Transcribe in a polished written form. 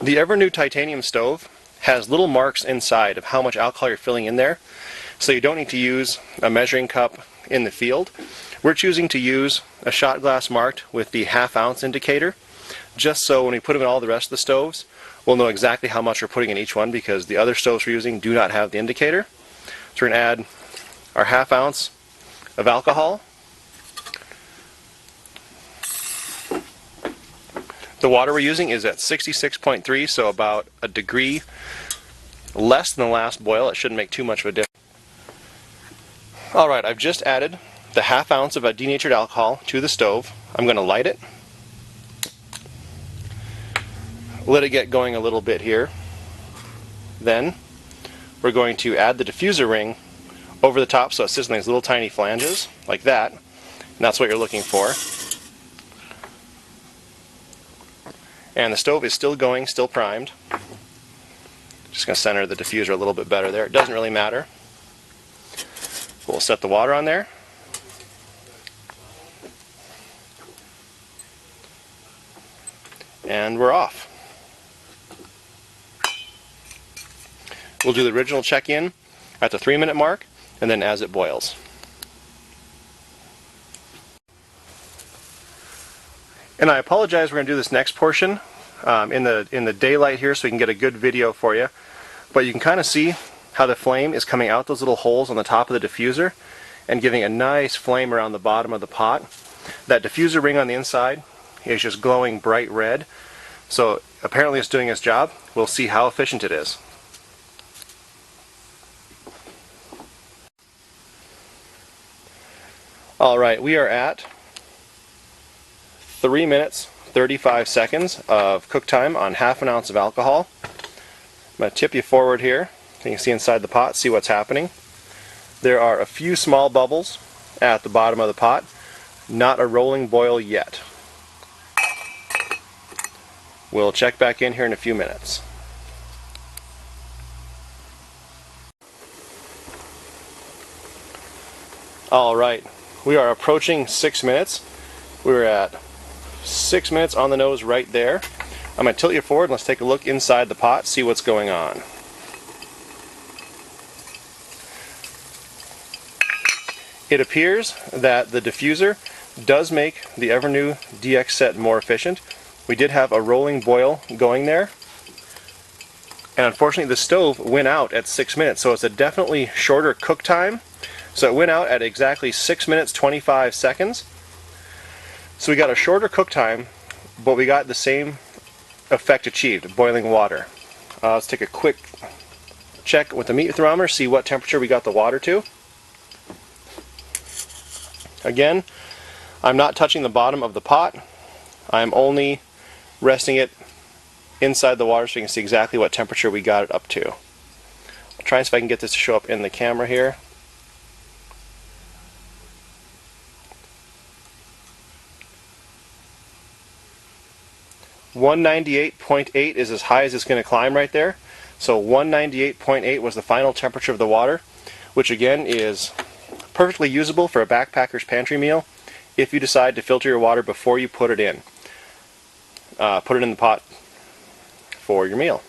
The Evernew titanium stove has little marks inside of how much alcohol you're filling in there, so you don't need to use a measuring cup in the field. We're choosing to use a shot glass marked with the ½ ounce indicator, just so when we put them in all the rest of the stoves, we'll know exactly how much we're putting in each one, because the other stoves we're using do not have the indicator. So we're going to add our ½ ounce of alcohol. The water we're using is at 66.3, so about a degree less than the last boil. It shouldn't make too much of a difference. Alright, I've just added the ½ ounce of a denatured alcohol to the stove. I'm going to light it. Let it get going a little bit here. Then we're going to add the diffuser ring over the top so it sits in these little tiny flanges, like that. And that's what you're looking for. And the stove is still going, still primed. Just going to center the diffuser a little bit better there. It doesn't really matter. We'll set the water on there. And we're off. We'll do the original check-in at the 3-minute mark, and then as it boils. And I apologize, we're going to do this next portion in the daylight here so we can get a good video for you. But you can kind of see how the flame is coming out those little holes on the top of the diffuser and giving a nice flame around the bottom of the pot. That diffuser ring on the inside is just glowing bright red. So apparently it's doing its job. We'll see how efficient it is. Alright, we are at 3 minutes 35 seconds of cook time on ½ ounce of alcohol. I'm going to tip you forward here so you can see inside the pot, see what's happening. There are a few small bubbles at the bottom of the pot, not a rolling boil yet. We'll check back in here in a few minutes. Alright, we are approaching 6 minutes. We're at 6 minutes on the nose right there. I'm going to tilt you forward and let's take a look inside the pot, see what's going on. It appears that the diffuser does make the Evernew DX Set more efficient. We did have a rolling boil going there, and unfortunately the stove went out at 6 minutes, so it's a definitely shorter cook time. So it went out at exactly 6 minutes 25 seconds. So we got a shorter cook time, but we got the same effect achieved, boiling water. Let's take a quick check with the meat thermometer, see what temperature we got the water to. Again, I'm not touching the bottom of the pot. I'm only resting it inside the water so you can see exactly what temperature we got it up to. I'll try and see if I can get this to show up in the camera here. .198.8 is as high as it's going to climb right there. So 198.8 was the final temperature of the water, which again is perfectly usable for a backpacker's pantry meal if you decide to filter your water before you put it in. Put it in the pot for your meal.